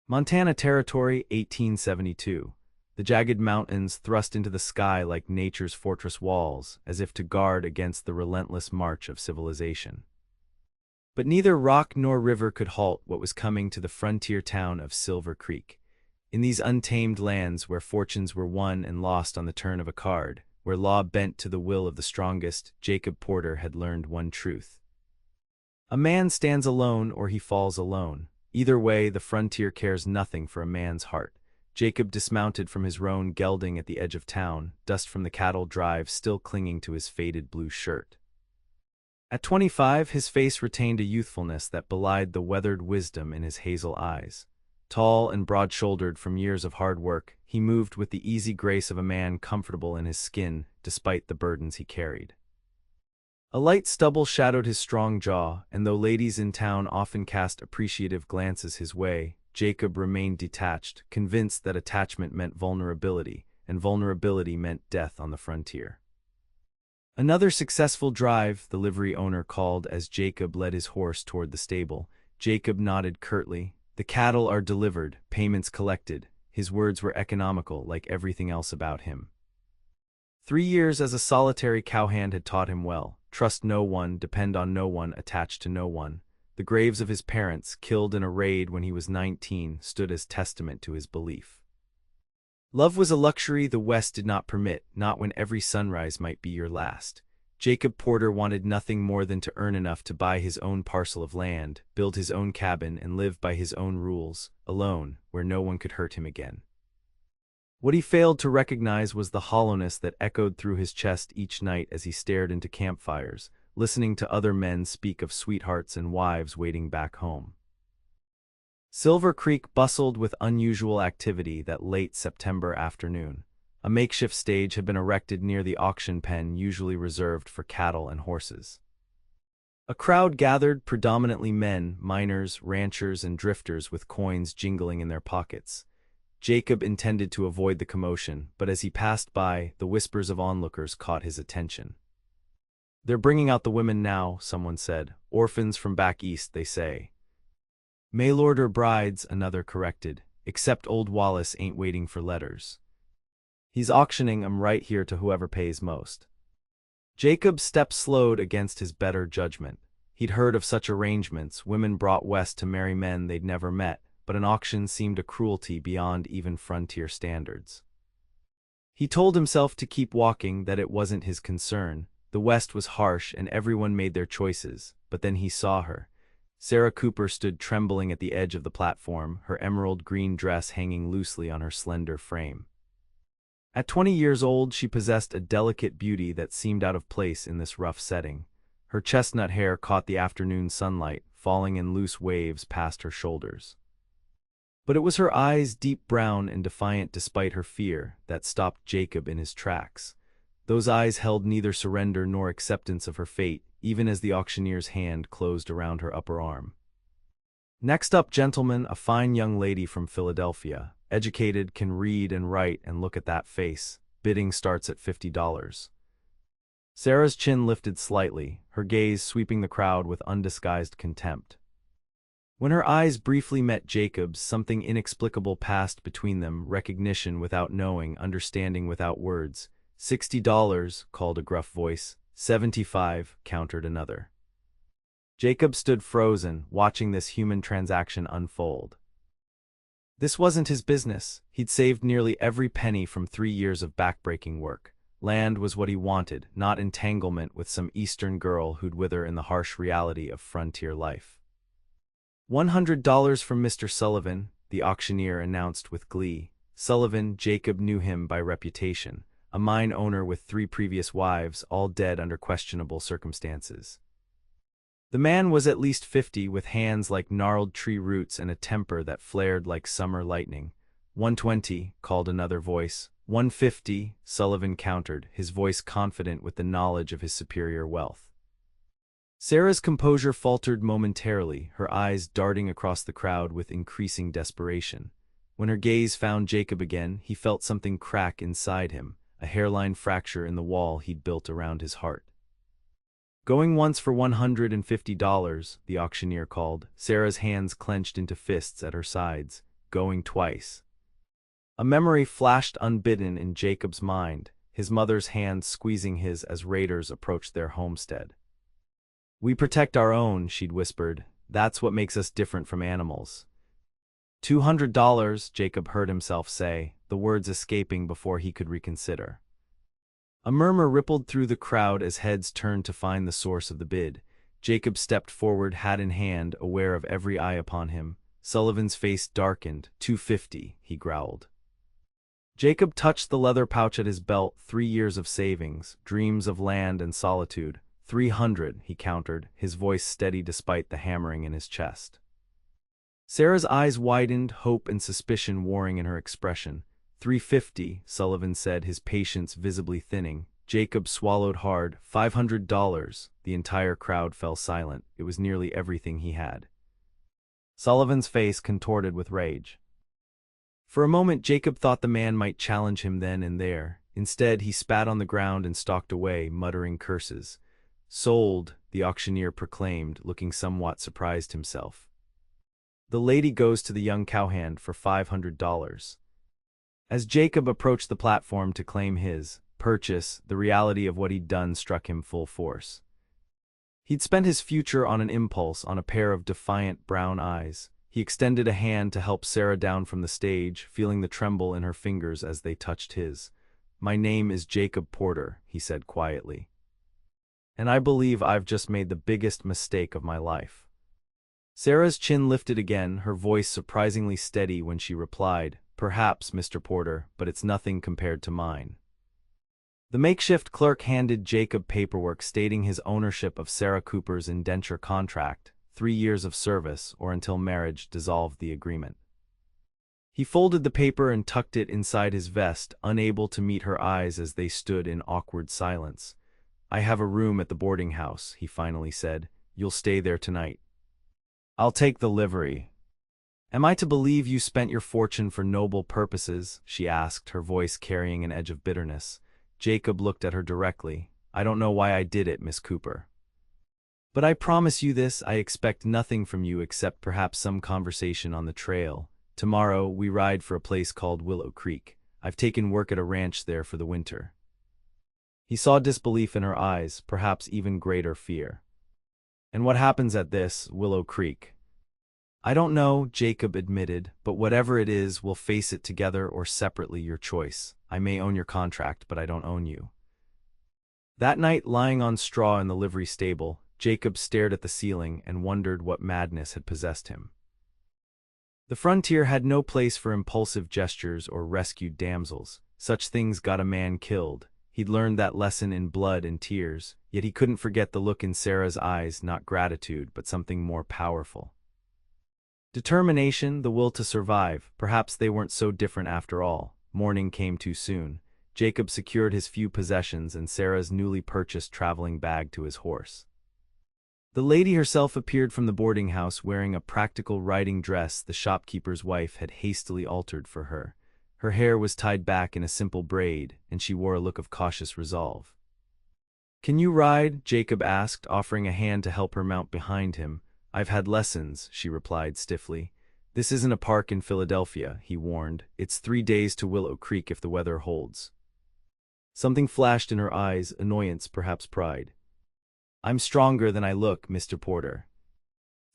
Montana Territory, 1872. The jagged mountains thrust into the sky like nature's fortress walls, as if to guard against the relentless march of civilization. But neither rock nor river could halt what was coming to the frontier town of Silver Creek. In these untamed lands where fortunes were won and lost on the turn of a card, where law bent to the will of the strongest, Jacob Porter had learned one truth. A man stands alone or he falls alone. Either way, the frontier cares nothing for a man's heart. Jacob dismounted from his roan gelding at the edge of town, dust from the cattle drive still clinging to his faded blue shirt. At 25, his face retained a youthfulness that belied the weathered wisdom in his hazel eyes. Tall and broad-shouldered from years of hard work, he moved with the easy grace of a man comfortable in his skin despite the burdens he carried. A light stubble shadowed his strong jaw, and though ladies in town often cast appreciative glances his way, Jacob remained detached, convinced that attachment meant vulnerability, and vulnerability meant death on the frontier. Another successful drive, the livery owner called as Jacob led his horse toward the stable. Jacob nodded curtly. The cattle are delivered, payments collected. His words were economical, like everything else about him. 3 years as a solitary cowhand had taught him well. Trust no one, depend on no one, attach to no one. The graves of his parents, killed in a raid when he was 19, stood as testament to his belief. Love was a luxury the West did not permit, not when every sunrise might be your last. Jacob Porter wanted nothing more than to earn enough to buy his own parcel of land, build his own cabin, and live by his own rules, alone, where no one could hurt him again. What he failed to recognize was the hollowness that echoed through his chest each night as he stared into campfires, listening to other men speak of sweethearts and wives waiting back home. Silver Creek bustled with unusual activity that late September afternoon. A makeshift stage had been erected near the auction pen usually reserved for cattle and horses. A crowd gathered, predominantly men, miners, ranchers, and drifters with coins jingling in their pockets. Jacob intended to avoid the commotion, but as he passed by, the whispers of onlookers caught his attention. "They're bringing out the women now," someone said. "Orphans from back east, they say." "Mail order brides," another corrected, "except old Wallace ain't waiting for letters. He's auctioning 'em right here to whoever pays most." Jacob's step slowed against his better judgment. He'd heard of such arrangements, women brought west to marry men they'd never met, but an auction seemed a cruelty beyond even frontier standards. He told himself to keep walking, that it wasn't his concern. The West was harsh and everyone made their choices, but then he saw her. Sarah Cooper stood trembling at the edge of the platform, her emerald green dress hanging loosely on her slender frame. At 20 years old, she possessed a delicate beauty that seemed out of place in this rough setting. Her chestnut hair caught the afternoon sunlight, falling in loose waves past her shoulders. But it was her eyes, deep brown and defiant despite her fear, that stopped Jacob in his tracks. Those eyes held neither surrender nor acceptance of her fate, even as the auctioneer's hand closed around her upper arm. "Next up, gentlemen, a fine young lady from Philadelphia. Educated, can read and write, and look at that face. Bidding starts at $50. Sarah's chin lifted slightly, her gaze sweeping the crowd with undisguised contempt. When her eyes briefly met Jacob's, something inexplicable passed between them, recognition without knowing, understanding without words. $60, called a gruff voice. 75, countered another. Jacob stood frozen, watching this human transaction unfold. This wasn't his business. He'd saved nearly every penny from 3 years of backbreaking work. Land was what he wanted, not entanglement with some Eastern girl who'd wither in the harsh reality of frontier life. $100 from Mr. Sullivan, the auctioneer announced with glee. Sullivan, Jacob knew him by reputation, a mine owner with 3 previous wives, all dead under questionable circumstances. The man was at least 50, with hands like gnarled tree roots and a temper that flared like summer lightning. 120, called another voice. 150, Sullivan countered, his voice confident with the knowledge of his superior wealth. Sarah's composure faltered momentarily, her eyes darting across the crowd with increasing desperation. When her gaze found Jacob again, he felt something crack inside him, a hairline fracture in the wall he'd built around his heart. "Going once for $150, the auctioneer called. Sarah's hands clenched into fists at her sides. going twice. A memory flashed unbidden in Jacob's mind, his mother's hand squeezing his as raiders approached their homestead. "We protect our own," she'd whispered. "That's what makes us different from animals." $200, Jacob heard himself say, the words escaping before he could reconsider. A murmur rippled through the crowd as heads turned to find the source of the bid. Jacob stepped forward, hat in hand, aware of every eye upon him. Sullivan's face darkened. "$250, he growled. Jacob touched the leather pouch at his belt. 3 years of savings, dreams of land and solitude. $300, he countered, his voice steady despite the hammering in his chest. Sarah's eyes widened, hope and suspicion warring in her expression. $350, Sullivan said, his patience visibly thinning. Jacob swallowed hard. $500. The entire crowd fell silent. It was nearly everything he had. Sullivan's face contorted with rage. For a moment Jacob thought the man might challenge him then and there. Instead, he spat on the ground and stalked away, muttering curses. "Sold," the auctioneer proclaimed, looking somewhat surprised himself. "The lady goes to the young cowhand for $500. As Jacob approached the platform to claim his purchase, the reality of what he'd done struck him full force. He'd spent his future on an impulse, on a pair of defiant brown eyes. He extended a hand to help Sarah down from the stage, feeling the tremble in her fingers as they touched his. "My name is Jacob Porter," he said quietly. "And I believe I've just made the biggest mistake of my life." Sarah's chin lifted again, her voice surprisingly steady when she replied, "Perhaps, Mr. Porter, but it's nothing compared to mine." The makeshift clerk handed Jacob paperwork stating his ownership of Sarah Cooper's indenture contract, 3 years of service, or until marriage dissolved the agreement. He folded the paper and tucked it inside his vest, unable to meet her eyes as they stood in awkward silence. "I have a room at the boarding house," he finally said. "You'll stay there tonight." "I'll take the livery." "Am I to believe you spent your fortune for noble purposes?" she asked, her voice carrying an edge of bitterness. Jacob looked at her directly. "I don't know why I did it, Miss Cooper. But I promise you this, I expect nothing from you except perhaps some conversation on the trail. Tomorrow we ride for a place called Willow Creek. I've taken work at a ranch there for the winter." He saw disbelief in her eyes, perhaps even greater fear. "And what happens at this, Willow Creek?" "I don't know," Jacob admitted, "but whatever it is, we'll face it together or separately, your choice. I may own your contract, but I don't own you." That night, lying on straw in the livery stable, Jacob stared at the ceiling and wondered what madness had possessed him. The frontier had no place for impulsive gestures or rescued damsels. Such things got a man killed. He'd learned that lesson in blood and tears, yet he couldn't forget the look in Sarah's eyes, not gratitude, but something more powerful. Determination, the will to survive. Perhaps they weren't so different after all. Morning came too soon. Jacob secured his few possessions and Sarah's newly purchased traveling bag to his horse. The lady herself appeared from the boarding house wearing a practical riding dress the shopkeeper's wife had hastily altered for her. Her hair was tied back in a simple braid, and she wore a look of cautious resolve. "Can you ride?" Jacob asked, offering a hand to help her mount behind him. "I've had lessons," she replied stiffly. "This isn't a park in Philadelphia," he warned. "It's 3 days to Willow Creek if the weather holds." Something flashed in her eyes, annoyance, perhaps pride. "I'm stronger than I look, Mr. Porter."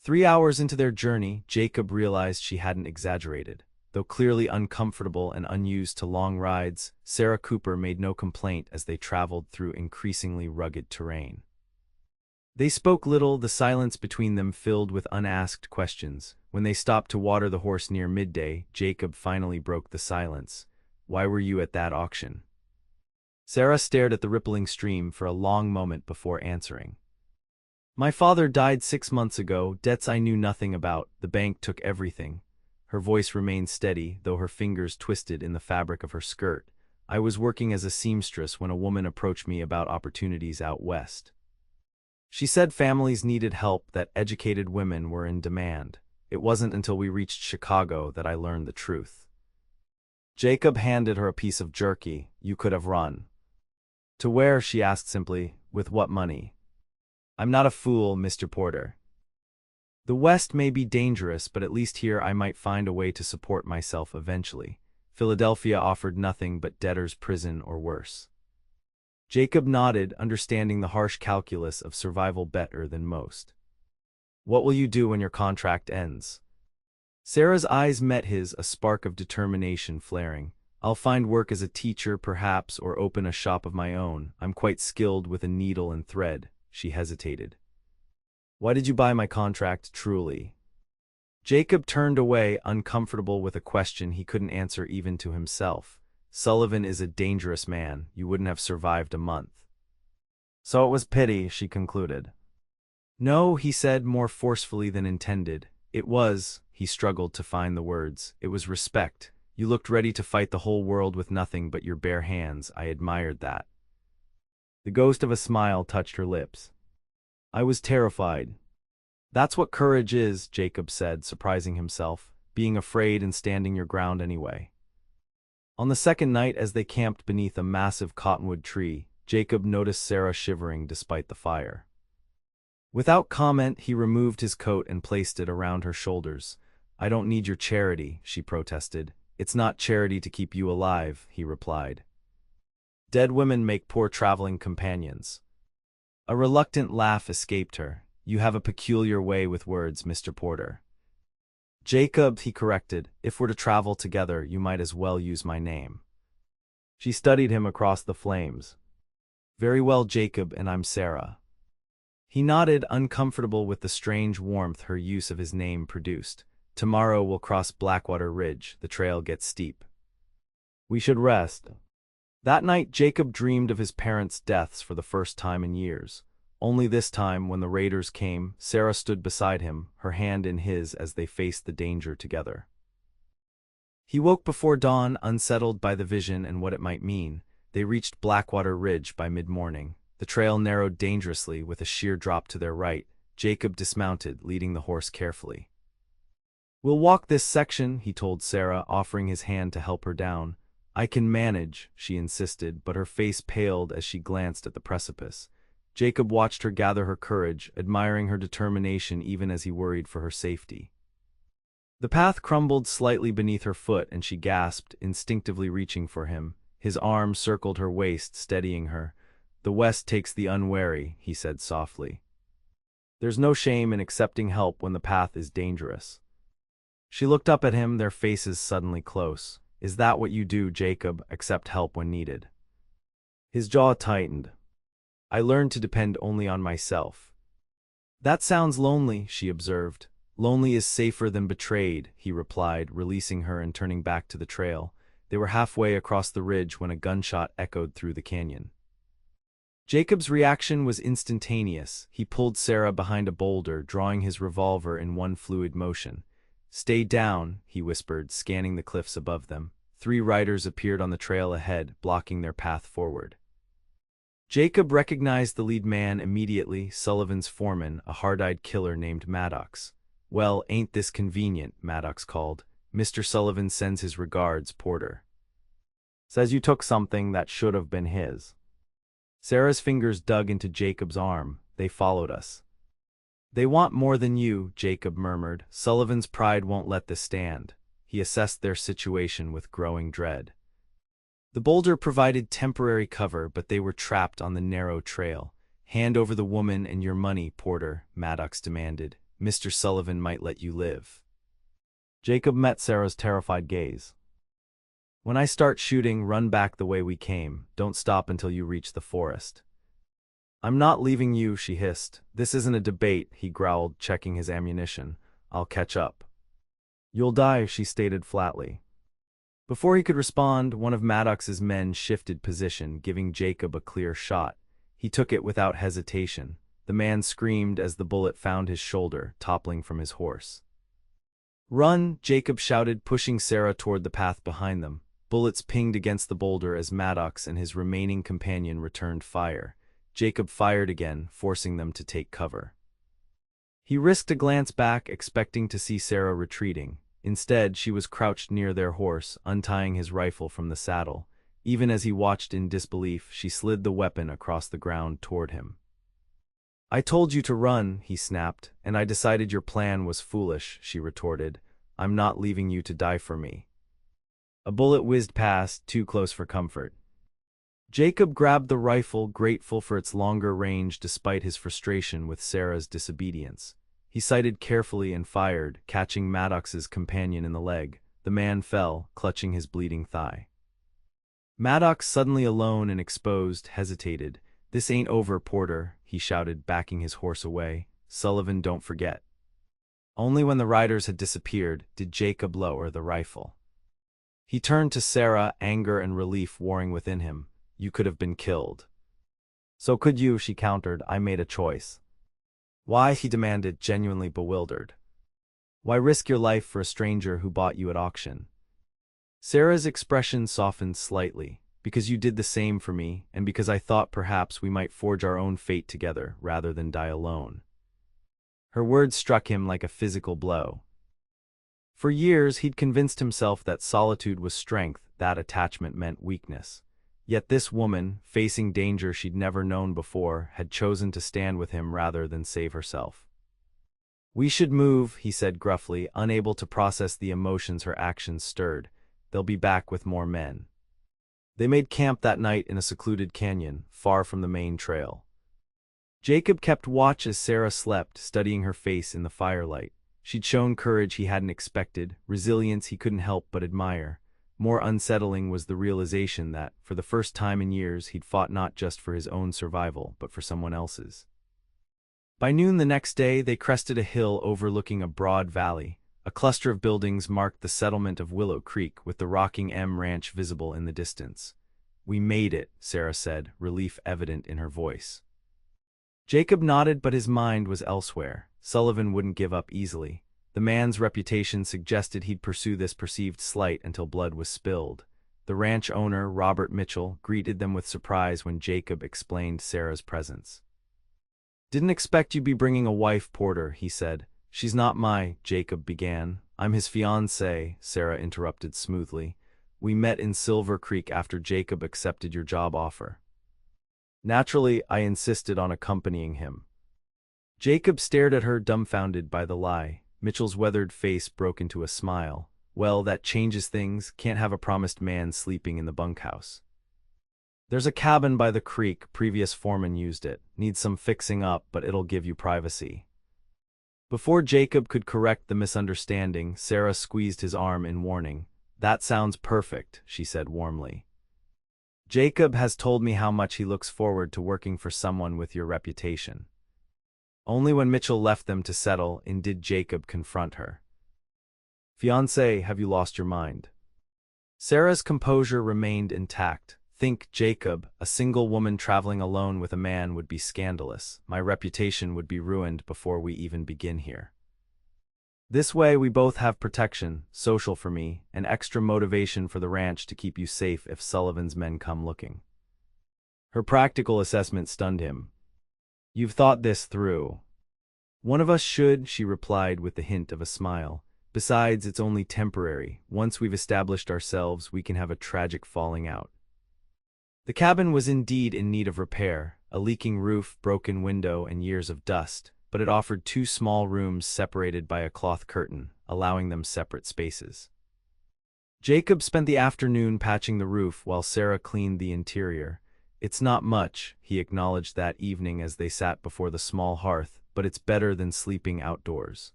3 hours into their journey, Jacob realized she hadn't exaggerated. Though clearly uncomfortable and unused to long rides, Sarah Cooper made no complaint as they traveled through increasingly rugged terrain. They spoke little, the silence between them filled with unasked questions. When they stopped to water the horse near midday, Jacob finally broke the silence. "Why were you at that auction?" Sarah stared at the rippling stream for a long moment before answering. "My father died 6 months ago, debts I knew nothing about. The bank took everything." Her voice remained steady, though her fingers twisted in the fabric of her skirt. "I was working as a seamstress when a woman approached me about opportunities out west. She said families needed help, that educated women were in demand. It wasn't until we reached Chicago that I learned the truth." Jacob handed her a piece of jerky. "You could have run." "To where?" she asked simply. "With what money?" "I'm not a fool, Mr. Porter." The West may be dangerous, but at least here I might find a way to support myself eventually. Philadelphia offered nothing but debtor's prison or worse. Jacob nodded, understanding the harsh calculus of survival better than most. What will you do when your contract ends? Sarah's eyes met his, a spark of determination flaring. I'll find work as a teacher, perhaps, or open a shop of my own. I'm quite skilled with a needle and thread. She hesitated. Why did you buy my contract, truly? Jacob turned away, uncomfortable with a question he couldn't answer even to himself. Sullivan is a dangerous man. You wouldn't have survived a month. So it was pity, she concluded. No, he said more forcefully than intended. It was, he struggled to find the words. It was respect. You looked ready to fight the whole world with nothing but your bare hands. I admired that. The ghost of a smile touched her lips. I was terrified. That's what courage is, Jacob said, surprising himself, being afraid and standing your ground anyway. On the second night, as they camped beneath a massive cottonwood tree, Jacob noticed Sarah shivering despite the fire. Without comment, he removed his coat and placed it around her shoulders. I don't need your charity, she protested. It's not charity to keep you alive, he replied. Dead women make poor traveling companions. A reluctant laugh escaped her. You have a peculiar way with words, Mr. Porter. Jacob, he corrected, if we're to travel together, you might as well use my name. She studied him across the flames. Very well, Jacob, and I'm Sarah. He nodded, uncomfortable with the strange warmth her use of his name produced. Tomorrow we'll cross Blackwater Ridge. The trail gets steep. We should rest. That night, Jacob dreamed of his parents' deaths for the first time in years. Only this time, when the raiders came, Sarah stood beside him, her hand in his as they faced the danger together. He woke before dawn, unsettled by the vision and what it might mean. They reached Blackwater Ridge by mid-morning. The trail narrowed dangerously with a sheer drop to their right. Jacob dismounted, leading the horse carefully. We'll walk this section, he told Sarah, offering his hand to help her down. I can manage, she insisted, but her face paled as she glanced at the precipice. Jacob watched her gather her courage, admiring her determination even as he worried for her safety. The path crumbled slightly beneath her foot and she gasped, instinctively reaching for him. His arm circled her waist, steadying her. The West takes the unwary, he said softly. There's no shame in accepting help when the path is dangerous. She looked up at him, their faces suddenly close. Is that what you do, Jacob, accept help when needed? His jaw tightened. I learned to depend only on myself. That sounds lonely, she observed. Lonely is safer than betrayed, he replied, releasing her and turning back to the trail. They were halfway across the ridge when a gunshot echoed through the canyon. Jacob's reaction was instantaneous. He pulled Sarah behind a boulder, drawing his revolver in one fluid motion. Stay down, he whispered, scanning the cliffs above them. 3 riders appeared on the trail ahead, blocking their path forward. Jacob recognized the lead man immediately, Sullivan's foreman, a hard-eyed killer named Maddox. Well, ain't this convenient, Maddox called. Mr. Sullivan sends his regards, Porter. Says you took something that should have been his. Sarah's fingers dug into Jacob's arm. They followed us. They want more than you, Jacob murmured. Sullivan's pride won't let this stand. He assessed their situation with growing dread. The boulder provided temporary cover, but they were trapped on the narrow trail. Hand over the woman and your money, Porter, Maddox demanded. Mr. Sullivan might let you live. Jacob met Sarah's terrified gaze. When I start shooting, run back the way we came. Don't stop until you reach the forest. I'm not leaving you, she hissed. This isn't a debate, he growled, checking his ammunition. I'll catch up. You'll die, she stated flatly. Before he could respond, one of Maddox's men shifted position, giving Jacob a clear shot. He took it without hesitation. The man screamed as the bullet found his shoulder, toppling from his horse. Run, Jacob shouted, pushing Sarah toward the path behind them. Bullets pinged against the boulder as Maddox and his remaining companion returned fire. Jacob fired again, forcing them to take cover. He risked a glance back, expecting to see Sarah retreating. Instead, she was crouched near their horse, untying his rifle from the saddle. Even as he watched in disbelief, she slid the weapon across the ground toward him. I told you to run, he snapped, and I decided your plan was foolish, she retorted. I'm not leaving you to die for me. A bullet whizzed past, too close for comfort. Jacob grabbed the rifle, grateful for its longer range despite his frustration with Sarah's disobedience. He sighted carefully and fired, catching Maddox's companion in the leg. The man fell, clutching his bleeding thigh. Maddox, suddenly alone and exposed, hesitated. "This ain't over, Porter," he shouted, backing his horse away. "Sullivan, don't forget." Only when the riders had disappeared did Jacob lower the rifle. He turned to Sarah, anger and relief warring within him. "You could have been killed." "So could you," she countered. "I made a choice." "Why?" he demanded, genuinely bewildered. "Why risk your life for a stranger who bought you at auction?" Sarah's expression softened slightly. "Because you did the same for me, and because I thought perhaps we might forge our own fate together rather than die alone." Her words struck him like a physical blow. For years he'd convinced himself that solitude was strength, that attachment meant weakness. Yet this woman, facing danger she'd never known before, had chosen to stand with him rather than save herself. "We should move," he said gruffly, unable to process the emotions her actions stirred. "They'll be back with more men." They made camp that night in a secluded canyon, far from the main trail. Jacob kept watch as Sarah slept, studying her face in the firelight. She'd shown courage he hadn't expected, resilience he couldn't help but admire. More unsettling was the realization that, for the first time in years, he'd fought not just for his own survival, but for someone else's. By noon the next day, they crested a hill overlooking a broad valley. A cluster of buildings marked the settlement of Willow Creek, with the rocking M Ranch visible in the distance. "We made it," Sarah said, relief evident in her voice. Jacob nodded, but his mind was elsewhere. Sullivan wouldn't give up easily. The man's reputation suggested he'd pursue this perceived slight until blood was spilled. The ranch owner, Robert Mitchell, greeted them with surprise when Jacob explained Sarah's presence. "Didn't expect you'd be bringing a wife, Porter," he said. "She's not Jacob began. "I'm his fiancée," Sarah interrupted smoothly. "We met in Silver Creek after Jacob accepted your job offer. Naturally, I insisted on accompanying him." Jacob stared at her, dumbfounded by the lie. Mitchell's weathered face broke into a smile. "Well, that changes things. Can't have a promised man sleeping in the bunkhouse. There's a cabin by the creek, previous foreman used it. Needs some fixing up, but it'll give you privacy." Before Jacob could correct the misunderstanding, Sarah squeezed his arm in warning. "That sounds perfect," she said warmly. "Jacob has told me how much he looks forward to working for someone with your reputation." Only when Mitchell left them to settle in did Jacob confront her. "Fiancé, have you lost your mind?" Sarah's composure remained intact. "Think, Jacob, a single woman traveling alone with a man would be scandalous. My reputation would be ruined before we even begin here. This way we both have protection, social for me, and extra motivation for the ranch to keep you safe if Sullivan's men come looking." Her practical assessment stunned him. "You've thought this through." "One of us should," she replied with the hint of a smile. "Besides, it's only temporary. Once we've established ourselves, we can have a tragic falling out." The cabin was indeed in need of repair, a leaking roof, broken window, and years of dust, but it offered 2 small rooms separated by a cloth curtain, allowing them separate spaces. Jacob spent the afternoon patching the roof while Sarah cleaned the interior. "It's not much," he acknowledged that evening as they sat before the small hearth, "but it's better than sleeping outdoors."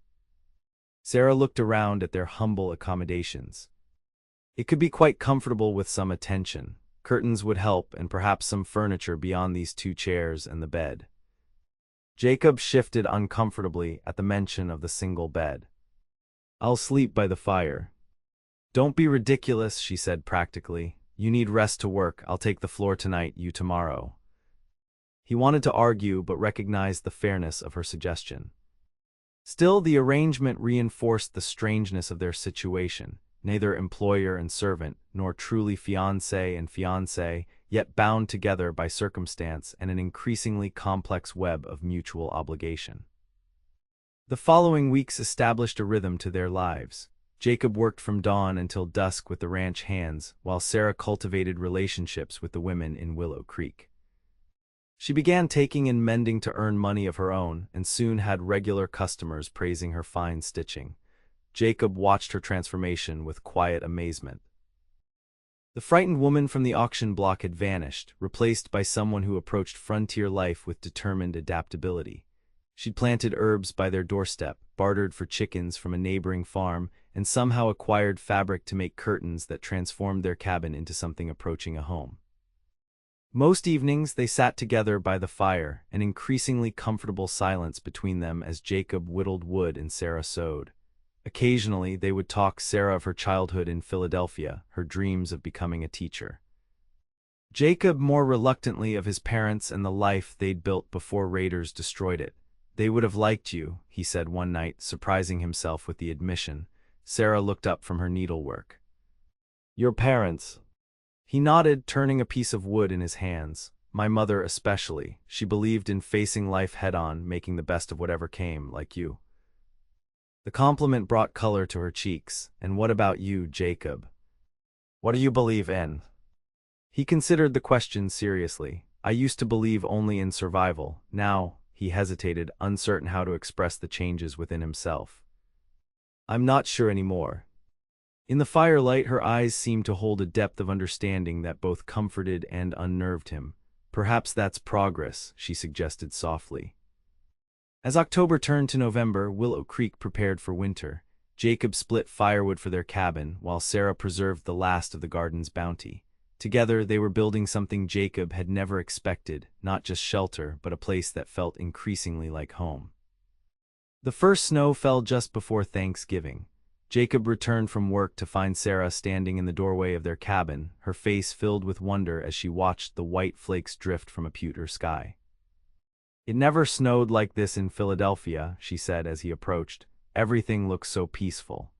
Sarah looked around at their humble accommodations. It could be quite comfortable with some attention. Curtains would help, and perhaps some furniture beyond these 2 chairs and the bed. Jacob shifted uncomfortably at the mention of the single bed. "I'll sleep by the fire." "Don't be ridiculous," she said practically. "You need rest to work. I'll take the floor tonight, you tomorrow." He wanted to argue, but recognized the fairness of her suggestion. Still, the arrangement reinforced the strangeness of their situation. Neither employer and servant, nor truly fiancé and fiancée, yet bound together by circumstance and an increasingly complex web of mutual obligation. The following weeks established a rhythm to their lives. Jacob worked from dawn until dusk with the ranch hands, while Sarah cultivated relationships with the women in Willow Creek. She began taking and mending to earn money of her own, and soon had regular customers praising her fine stitching. Jacob watched her transformation with quiet amazement. The frightened woman from the auction block had vanished, replaced by someone who approached frontier life with determined adaptability. She'd planted herbs by their doorstep, bartered for chickens from a neighboring farm, and somehow acquired fabric to make curtains that transformed their cabin into something approaching a home. Most evenings they sat together by the fire, an increasingly comfortable silence between them as Jacob whittled wood and Sarah sewed. Occasionally they would talk Sarah of her childhood in Philadelphia, her dreams of becoming a teacher. Jacob more reluctantly of his parents and the life they'd built before raiders destroyed it. "They would have liked you," he said one night, surprising himself with the admission. Sarah looked up from her needlework. "Your parents?" He nodded, turning a piece of wood in his hands. "My mother especially. She believed in facing life head-on, making the best of whatever came, like you." The compliment brought color to her cheeks. "And what about you, Jacob? What do you believe in?" He considered the question seriously. "I used to believe only in survival. Now," he hesitated, uncertain how to express the changes within himself. "I'm not sure anymore." In the firelight, her eyes seemed to hold a depth of understanding that both comforted and unnerved him. "Perhaps that's progress," she suggested softly. As October turned to November, Willow Creek prepared for winter. Jacob split firewood for their cabin, while Sarah preserved the last of the garden's bounty. Together, they were building something Jacob had never expected, not just shelter, but a place that felt increasingly like home. The first snow fell just before Thanksgiving. Jacob returned from work to find Sarah standing in the doorway of their cabin, her face filled with wonder as she watched the white flakes drift from a pewter sky. "It never snowed like this in Philadelphia," she said as he approached. "Everything looks so peaceful."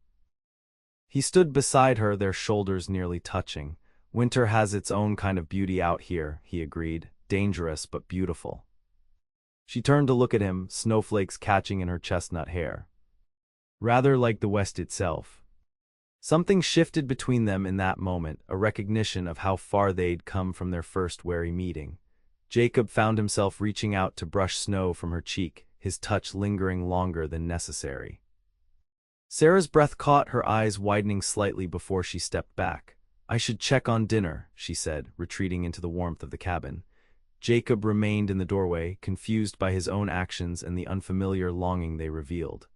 He stood beside her, their shoulders nearly touching. "Winter has its own kind of beauty out here," he agreed. "Dangerous but beautiful." She turned to look at him, snowflakes catching in her chestnut hair. "Rather like the West itself." Something shifted between them in that moment, a recognition of how far they'd come from their first wary meeting. Jacob found himself reaching out to brush snow from her cheek, his touch lingering longer than necessary. Sarah's breath caught, her eyes widening slightly before she stepped back. "I should check on dinner," she said, retreating into the warmth of the cabin. Jacob remained in the doorway, confused by his own actions and the unfamiliar longing they revealed.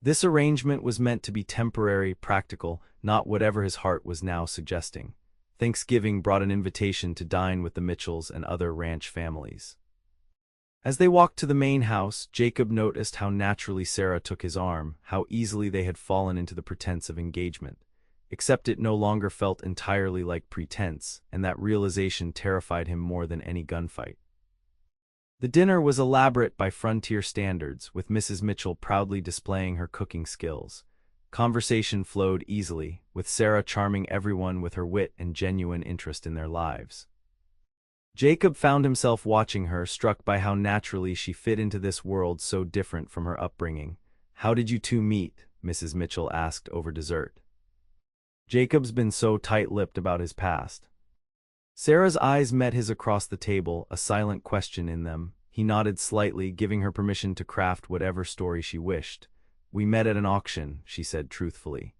This arrangement was meant to be temporary, practical, not whatever his heart was now suggesting. Thanksgiving brought an invitation to dine with the Mitchells and other ranch families. As they walked to the main house, Jacob noticed how naturally Sarah took his arm, how easily they had fallen into the pretense of engagement. Except it no longer felt entirely like pretense, and that realization terrified him more than any gunfight. The dinner was elaborate by frontier standards, with Mrs. Mitchell proudly displaying her cooking skills. Conversation flowed easily, with Sarah charming everyone with her wit and genuine interest in their lives. Jacob found himself watching her, struck by how naturally she fit into this world so different from her upbringing. "How did you two meet?" Mrs. Mitchell asked over dessert. Jacob's been so tight-lipped about his past. Sarah's eyes met his across the table, a silent question in them. He nodded slightly, giving her permission to craft whatever story she wished. "We met at an auction," she said truthfully.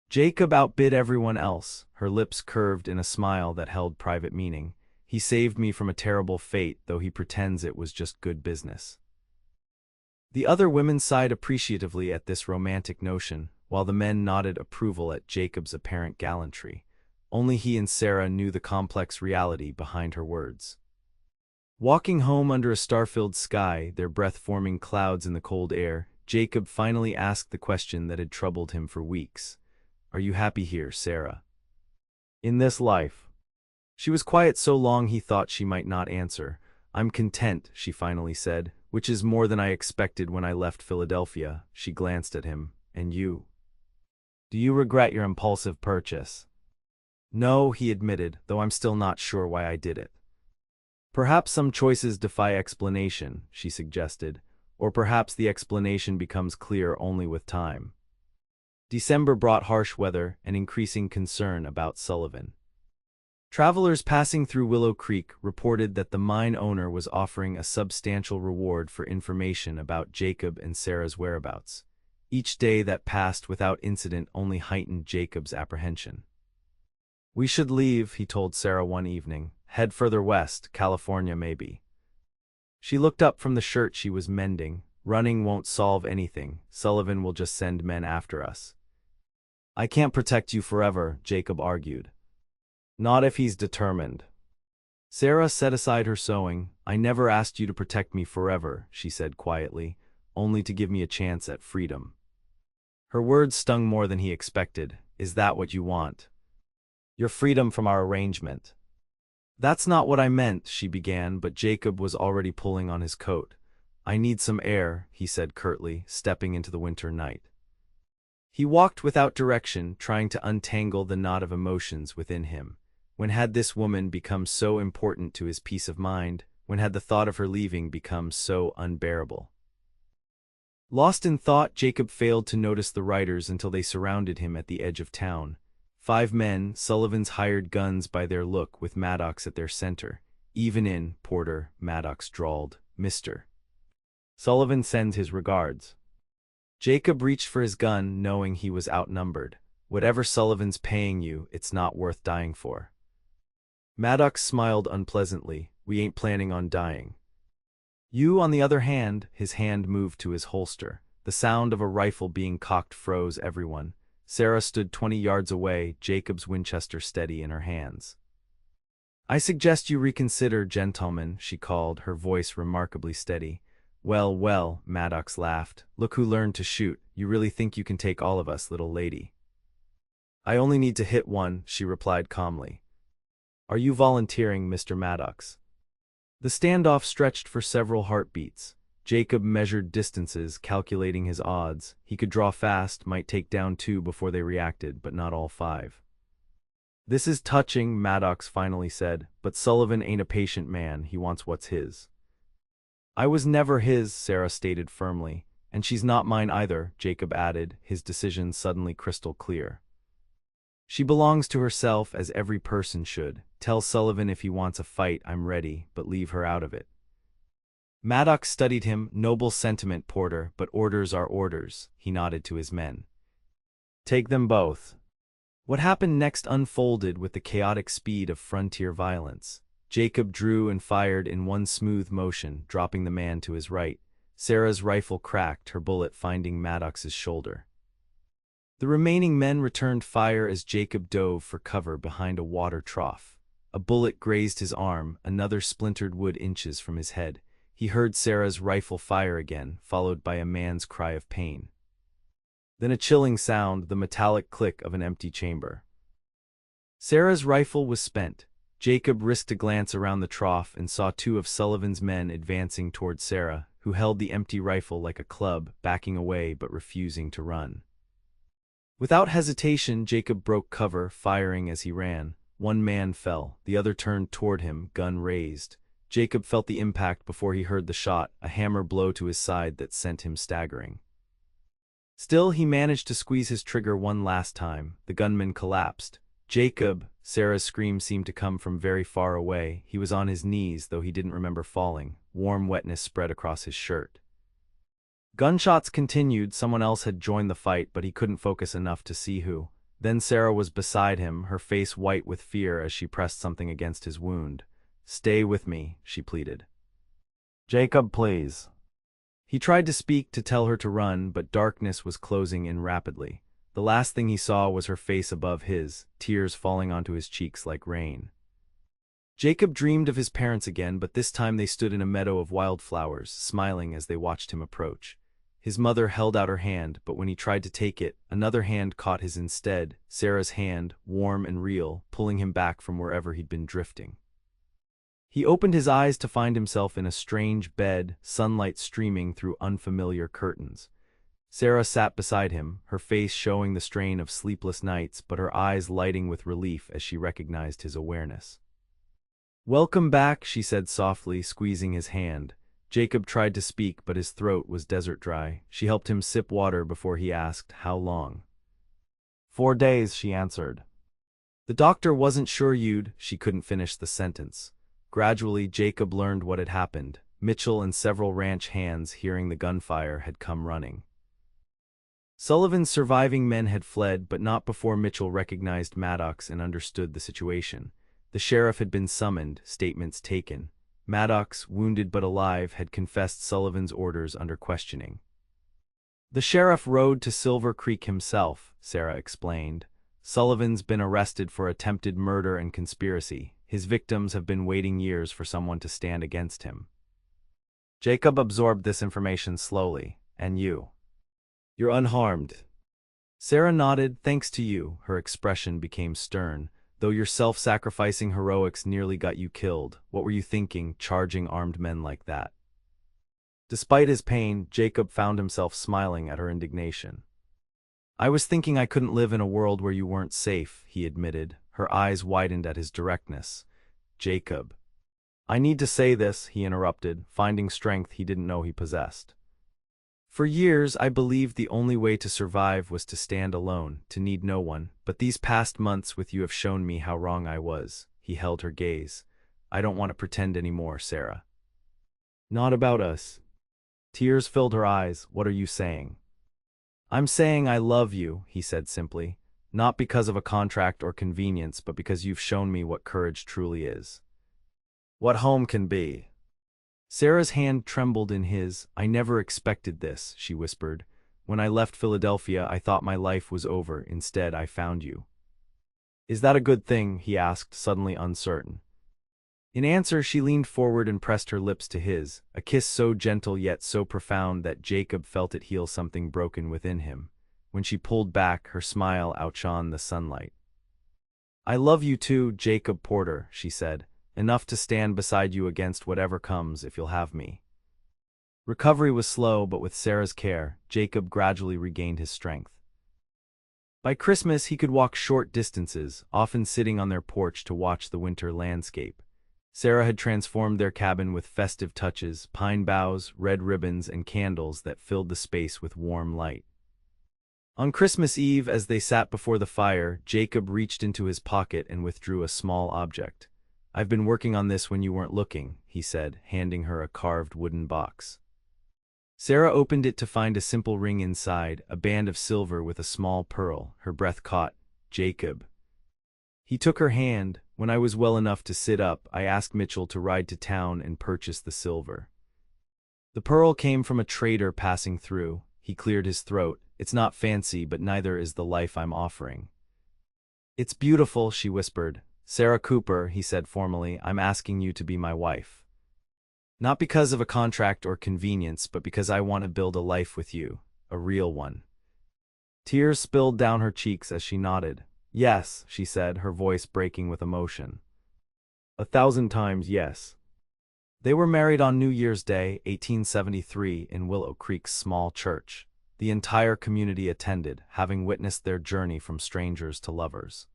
Jacob outbid everyone else, her lips curved in a smile that held private meaning. "He saved me from a terrible fate, though he pretends it was just good business." The other women sighed appreciatively at this romantic notion, while the men nodded approval at Jacob's apparent gallantry. Only he and Sarah knew the complex reality behind her words. Walking home under a star-filled sky, their breath forming clouds in the cold air, Jacob finally asked the question that had troubled him for weeks. "Are you happy here, Sarah? In this life?" She was quiet so long he thought she might not answer. "I'm content," she finally said, "which is more than I expected when I left Philadelphia." She glanced at him. "And you? Do you regret your impulsive purchase?" "No," he admitted, "though I'm still not sure why I did it." "Perhaps some choices defy explanation," she suggested, "or perhaps the explanation becomes clear only with time." December brought harsh weather and increasing concern about Sullivan. Travelers passing through Willow Creek reported that the mine owner was offering a substantial reward for information about Jacob and Sarah's whereabouts. Each day that passed without incident only heightened Jacob's apprehension. "We should leave," he told Sarah one evening. "Head further west, California maybe." She looked up from the shirt she was mending. "Running won't solve anything. Sullivan will just send men after us." "I can't protect you forever," Jacob argued. "Not if he's determined." Sarah set aside her sewing. "I never asked you to protect me forever," she said quietly, "only to give me a chance at freedom." Her words stung more than he expected. "Is that what you want? Your freedom from our arrangement?" "That's not what I meant," she began, but Jacob was already pulling on his coat. "I need some air," he said curtly, stepping into the winter night. He walked without direction, trying to untangle the knot of emotions within him. When had this woman become so important to his peace of mind? When had the thought of her leaving become so unbearable? Lost in thought, Jacob failed to notice the riders until they surrounded him at the edge of town. 5 men, Sullivan's hired guns by their look, with Maddox at their center. "Even in, Porter," Maddox drawled. "Mr. Sullivan sends his regards." Jacob reached for his gun, knowing he was outnumbered. "Whatever Sullivan's paying you, it's not worth dying for." Maddox smiled unpleasantly. "We ain't planning on dying." "You, on the other hand," his hand moved to his holster. The sound of a rifle being cocked froze everyone. Sarah stood 20 yards away, Jacob's Winchester steady in her hands. "I suggest you reconsider, gentlemen," she called, her voice remarkably steady. "Well, well," Maddox laughed. "Look who learned to shoot. You really think you can take all of us, little lady?" "I only need to hit one," she replied calmly. "Are you volunteering, Mr. Maddox?" The standoff stretched for several heartbeats. Jacob measured distances, calculating his odds. He could draw fast, might take down 2 before they reacted, but not all 5. "This is touching," Maddox finally said, "but Sullivan ain't a patient man. He wants what's his." "I was never his," Sarah stated firmly. "And she's not mine either," Jacob added, his decision suddenly crystal clear. "She belongs to herself, as every person should. Tell Sullivan if he wants a fight, I'm ready, but leave her out of it." Maddox studied him. "Noble sentiment, Porter, but orders are orders." He nodded to his men. "Take them both." What happened next unfolded with the chaotic speed of frontier violence. Jacob drew and fired in one smooth motion, dropping the man to his right. Sarah's rifle cracked, her bullet finding Maddox's shoulder. The remaining men returned fire as Jacob dove for cover behind a water trough. A bullet grazed his arm, another splintered wood inches from his head. He heard Sarah's rifle fire again, followed by a man's cry of pain. Then a chilling sound, the metallic click of an empty chamber. Sarah's rifle was spent. Jacob risked a glance around the trough and saw 2 of Sullivan's men advancing toward Sarah, who held the empty rifle like a club, backing away but refusing to run. Without hesitation, Jacob broke cover, firing as he ran. One man fell, the other turned toward him, gun raised. Jacob felt the impact before he heard the shot, a hammer blow to his side that sent him staggering. Still, he managed to squeeze his trigger one last time. The gunman collapsed. "Jacob!" Sarah's scream seemed to come from very far away. He was on his knees, though he didn't remember falling. Warm wetness spread across his shirt. Gunshots continued. Someone else had joined the fight, but he couldn't focus enough to see who. Then Sarah was beside him, her face white with fear as she pressed something against his wound. "Stay with me," she pleaded. "Jacob, please." He tried to speak, to tell her to run, but darkness was closing in rapidly. The last thing he saw was her face above his, tears falling onto his cheeks like rain. Jacob dreamed of his parents again, but this time they stood in a meadow of wildflowers, smiling as they watched him approach. His mother held out her hand, but when he tried to take it, another hand caught his instead, Sarah's hand, warm and real, pulling him back from wherever he'd been drifting. He opened his eyes to find himself in a strange bed, sunlight streaming through unfamiliar curtains. Sarah sat beside him, her face showing the strain of sleepless nights, but her eyes lighting with relief as she recognized his awareness. "Welcome back," she said softly, squeezing his hand. Jacob tried to speak, but his throat was desert dry. She helped him sip water before he asked, "How long?" "4 days," she answered. The doctor wasn't sure she couldn't finish the sentence. Gradually, Jacob learned what had happened. Mitchell and several ranch hands, hearing the gunfire, had come running. Sullivan's surviving men had fled, but not before Mitchell recognized Maddox and understood the situation. The sheriff had been summoned, statements taken. Maddox, wounded but alive, had confessed Sullivan's orders under questioning. The sheriff rode to Silver Creek himself, Sarah explained. Sullivan's been arrested for attempted murder and conspiracy. His victims have been waiting years for someone to stand against him. Jacob absorbed this information slowly. And you? You're unharmed. Sarah nodded. Thanks to you. Her expression became stern. Though your self-sacrificing heroics nearly got you killed, what were you thinking, charging armed men like that? Despite his pain, Jacob found himself smiling at her indignation. I was thinking I couldn't live in a world where you weren't safe, he admitted. Her eyes widened at his directness. Jacob. I need to say this, he interrupted, finding strength he didn't know he possessed. For years, I believed the only way to survive was to stand alone, to need no one, but these past months with you have shown me how wrong I was. He held her gaze. I don't want to pretend anymore, Sarah. Not about us. Tears filled her eyes. What are you saying? I'm saying I love you, he said simply, not because of a contract or convenience, but because you've shown me what courage truly is. What home can be. Sarah's hand trembled in his. I never expected this, she whispered. When I left Philadelphia, I thought my life was over. Instead, I found you. Is that a good thing? He asked, suddenly uncertain. In answer, she leaned forward and pressed her lips to his, a kiss so gentle yet so profound that Jacob felt it heal something broken within him. When she pulled back, her smile outshone the sunlight. I love you too, Jacob Porter, she said. Enough to stand beside you against whatever comes if you'll have me. Recovery was slow, but with Sarah's care, Jacob gradually regained his strength. By Christmas, he could walk short distances, often sitting on their porch to watch the winter landscape. Sarah had transformed their cabin with festive touches, pine boughs, red ribbons, and candles that filled the space with warm light. On Christmas Eve, as they sat before the fire, Jacob reached into his pocket and withdrew a small object. I've been working on this when you weren't looking, he said, handing her a carved wooden box. Sarah opened it to find a simple ring inside, a band of silver with a small pearl. Her breath caught. Jacob. He took her hand. When I was well enough to sit up, I asked Mitchell to ride to town and purchase the silver. The pearl came from a trader passing through. He cleared his throat. It's not fancy, but neither is the life I'm offering. It's beautiful, she whispered. Sarah Cooper, he said formally, I'm asking you to be my wife. Not because of a contract or convenience, but because I want to build a life with you, a real one. Tears spilled down her cheeks as she nodded. Yes, she said, her voice breaking with emotion. 1,000 times yes. They were married on New Year's Day, 1873, in Willow Creek's small church. The entire community attended, having witnessed their journey from strangers to lovers.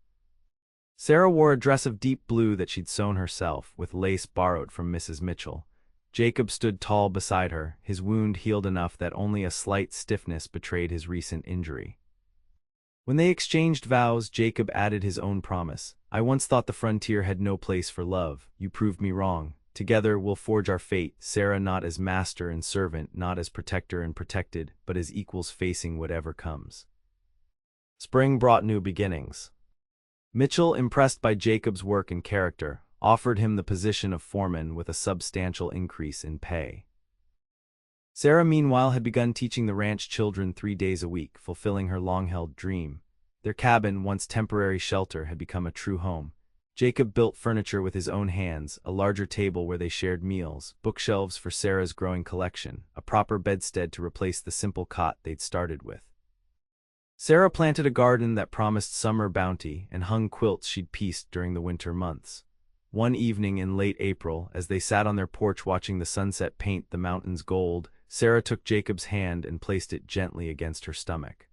Sarah wore a dress of deep blue that she'd sewn herself, with lace borrowed from Mrs. Mitchell. Jacob stood tall beside her, his wound healed enough that only a slight stiffness betrayed his recent injury. When they exchanged vows, Jacob added his own promise. I once thought the frontier had no place for love. You proved me wrong. Together we'll forge our fate, Sarah, not as master and servant, not as protector and protected, but as equals facing whatever comes. Spring brought new beginnings. Mitchell, impressed by Jacob's work and character, offered him the position of foreman with a substantial increase in pay. Sarah, meanwhile, had begun teaching the ranch children 3 days a week, fulfilling her long-held dream. Their cabin, once temporary shelter, had become a true home. Jacob built furniture with his own hands, a larger table where they shared meals, bookshelves for Sarah's growing collection, a proper bedstead to replace the simple cot they'd started with. Sarah planted a garden that promised summer bounty and hung quilts she'd pieced during the winter months. One evening in late April, as they sat on their porch watching the sunset paint the mountains gold, Sarah took Jacob's hand and placed it gently against her stomach.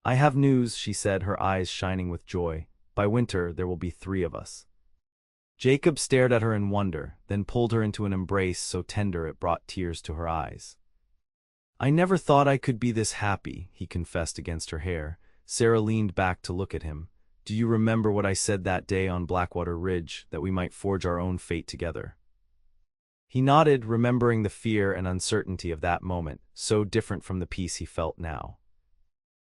I have news, she said, her eyes shining with joy. By winter, there will be 3 of us. Jacob stared at her in wonder, then pulled her into an embrace so tender it brought tears to her eyes. I never thought I could be this happy, he confessed against her hair. Sarah leaned back to look at him. Do you remember what I said that day on Blackwater Ridge, that we might forge our own fate together?" He nodded, remembering the fear and uncertainty of that moment, so different from the peace he felt now.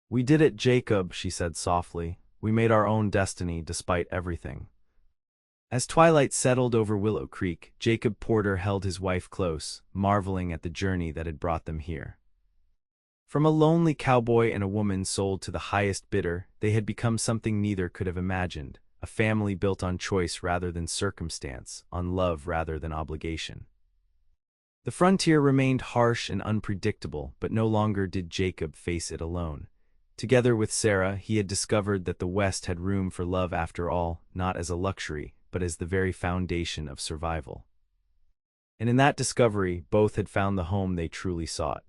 "We did it, Jacob," she said softly. "We made our own destiny, despite everything." As twilight settled over Willow Creek, Jacob Porter held his wife close, marveling at the journey that had brought them here. From a lonely cowboy and a woman sold to the highest bidder, they had become something neither could have imagined, a family built on choice rather than circumstance, on love rather than obligation. The frontier remained harsh and unpredictable, but no longer did Jacob face it alone. Together with Sarah, he had discovered that the West had room for love after all, not as a luxury, but as the very foundation of survival. And in that discovery, both had found the home they truly sought.